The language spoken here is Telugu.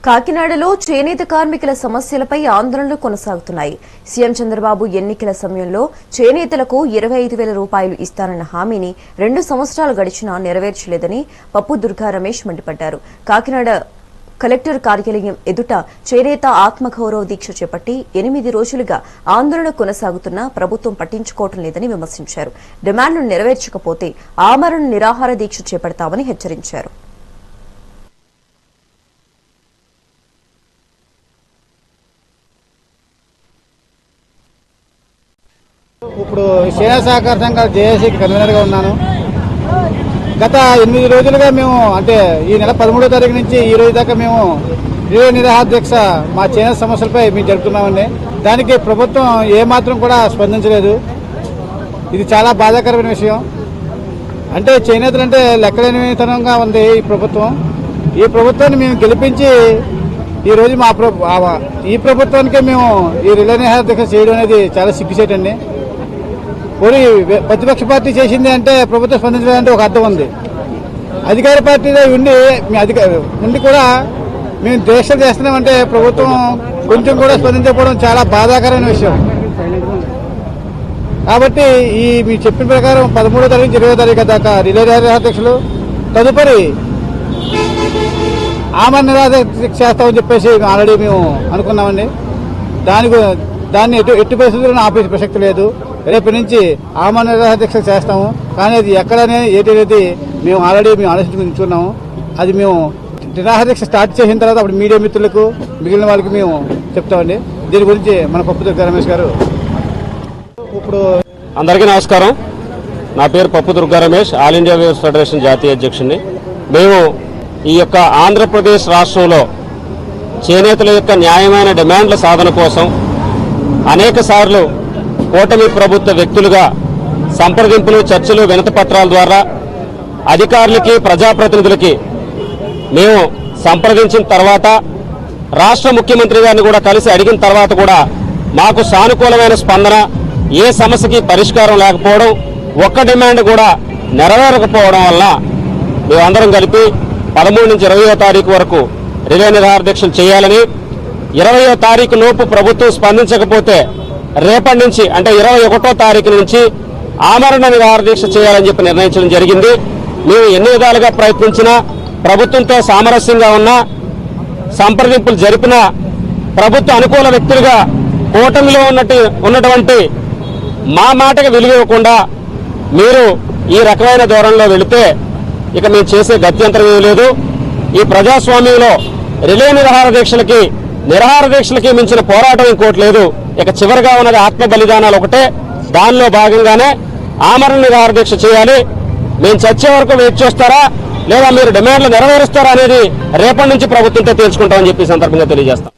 కాకినాడలో చేనేత కార్మికుల సమస్యలపై ఆందోళనలు కొనసాగుతున్నాయి. సీఎం చంద్రబాబు ఎన్నికల సమయంలో చేనేతలకు 25,000 రూపాయలు ఇస్తారన్న హామీని 2 సంవత్సరాలు గడిచినా నెరవేర్చలేదని పప్పు దుర్గా రమేష్ మండిపడ్డారు. కాకినాడ కలెక్టర్ కార్యాలయం ఎదుట చేనేత ఆత్మగౌరవ దీక్ష చేపట్టి 8 రోజులుగా ఆందోళన కొనసాగుతున్నా ప్రభుత్వం పట్టించుకోవడం లేదని విమర్శించారు. డిమాండ్ను నెరవేర్చకపోతే ఆమరణ నిరాహార దీక్ష చేపడతామని హెచ్చరించారు. ఇప్పుడు చేనేత సహకార సంఘాల జేఏసీకి కన్వీనర్గా ఉన్నాను. గత 8 రోజులుగా మేము అంటే ఈ నెల 13వ తారీఖు నుంచి ఈ రోజు దాకా మేము నిరాహార దీక్ష మా చేనేత సమస్యలపై మేము జరుపుతున్నామండి. దానికి ప్రభుత్వం ఏమాత్రం కూడా స్పందించలేదు. ఇది చాలా బాధాకరమైన విషయం. అంటే చేనేతలు అంటే లెక్కలేనితనంగా ఉంది ఈ ప్రభుత్వం. ఈ ప్రభుత్వాన్ని మేము గెలిపించి ఈరోజు ఈ ప్రభుత్వానికే మేము ఈ రిలే నిరాహార దీక్ష చేయడం అనేది చాలా సిగ్గుచేటండి. పోనీ ప్రతిపక్ష పార్టీ చేసింది అంటే ప్రభుత్వం స్పందించడానికి ఒక అర్థం ఉంది. అధికార పార్టీలో ఉండి కూడా మేము దీక్ష చేస్తున్నామంటే ప్రభుత్వం కొంచెం కూడా స్పందించకపోవడం చాలా బాధాకరమైన విషయం. కాబట్టి మీరు చెప్పిన ప్రకారం 13వ తారీఖు 20వ తారీఖు దాకా రిలే నిరాహార దీక్షలు, తదుపరి ఆమరణ నిరాహార దీక్ష చేస్తామని చెప్పేసి ఆల్రెడీ మేము అనుకున్నామండి. దాన్ని ఎట్టి పరిస్థితుల్లో ఆపే ప్రసక్తి లేదు. రేపు నుంచి ఆమరణ నిరాహార దీక్ష చేస్తాము. కానీ అది ఎక్కడనే ఏంటనేది మేము ఆల్రెడీ ఆలోచించుకున్నాము. అది మేము నిరాహార దీక్ష స్టార్ట్ చేసిన తర్వాత అప్పుడు మీడియా మిత్రులకు మిగిలిన వాళ్ళకి మేము చెప్తామండి. దీని గురించి మన పప్పు దుర్గా రమేష్ గారు. ఇప్పుడు అందరికీ నమస్కారం. నా పేరు పప్పు Durga Ramesh, all India weavers federation జాతీయ అధ్యక్షుడిని. మేము ఈ యొక్క ఆంధ్రప్రదేశ్ రాష్ట్రంలో చేనేతల యొక్క న్యాయమైన డిమాండ్ల సాధన కోసం అనేక సార్లు కూటమి ప్రభుత్వ వ్యక్తులుగా సంప్రదింపులు, చర్చలు, వినతి పత్రాల ద్వారా అధికారులకి, ప్రజాప్రతినిధులకి మేము సంప్రదించిన తర్వాత, రాష్ట్ర ముఖ్యమంత్రి గారిని కూడా కలిసి అడిగిన తర్వాత కూడా మాకు సానుకూలమైన స్పందన, ఏ సమస్యకి పరిష్కారం లేకపోవడం, ఒక్క డిమాండ్ కూడా నెరవేరకపోవడం వల్ల మేమందరం కలిపి 13 నుంచి 20వ తారీఖు వరకు రిలే నిరాహార దీక్షలు చేయాలని, 20వ తారీఖు లోపు ప్రభుత్వం స్పందించకపోతే రేపటి నుంచి అంటే 21వ తారీఖు నుంచి ఆమరణ నిరాహార దీక్ష చేయాలని చెప్పి నిర్ణయించడం జరిగింది. మేము ఎన్ని విధాలుగా ప్రయత్నించినా, ప్రభుత్వంతో సామరస్యంగా ఉన్నా, సంప్రదింపులు జరిపిన ప్రభుత్వ అనుకూల వ్యక్తులుగా కూటమిలో ఉన్నటువంటి మా మాటకు విలువివ్వకుండా మీరు ఈ రకమైన ధోరణిలో వెళితే ఇక మేము చేసే గత్యంతరం ఏమీ లేదు. ఈ ప్రజాస్వామ్యంలో రిలే నిరాహార దీక్షలకి మించిన పోరాటం ఇంకోటి లేదు. ఇక చివరిగా ఉన్నది ఆత్మ బలిదానాలు ఒకటే. దానిలో భాగంగానే ఆమరణ నిరాహార దీక్ష చేయాలి. మేము చచ్చే వరకు వెయిట్ చేస్తారా లేదా మీరు డిమాండ్లు నెరవేరుస్తారా అనేది రేపటి నుంచి ప్రభుత్వంతో తేల్చుకుంటామని చెప్పి సందర్భంగా తెలియజేస్తాం.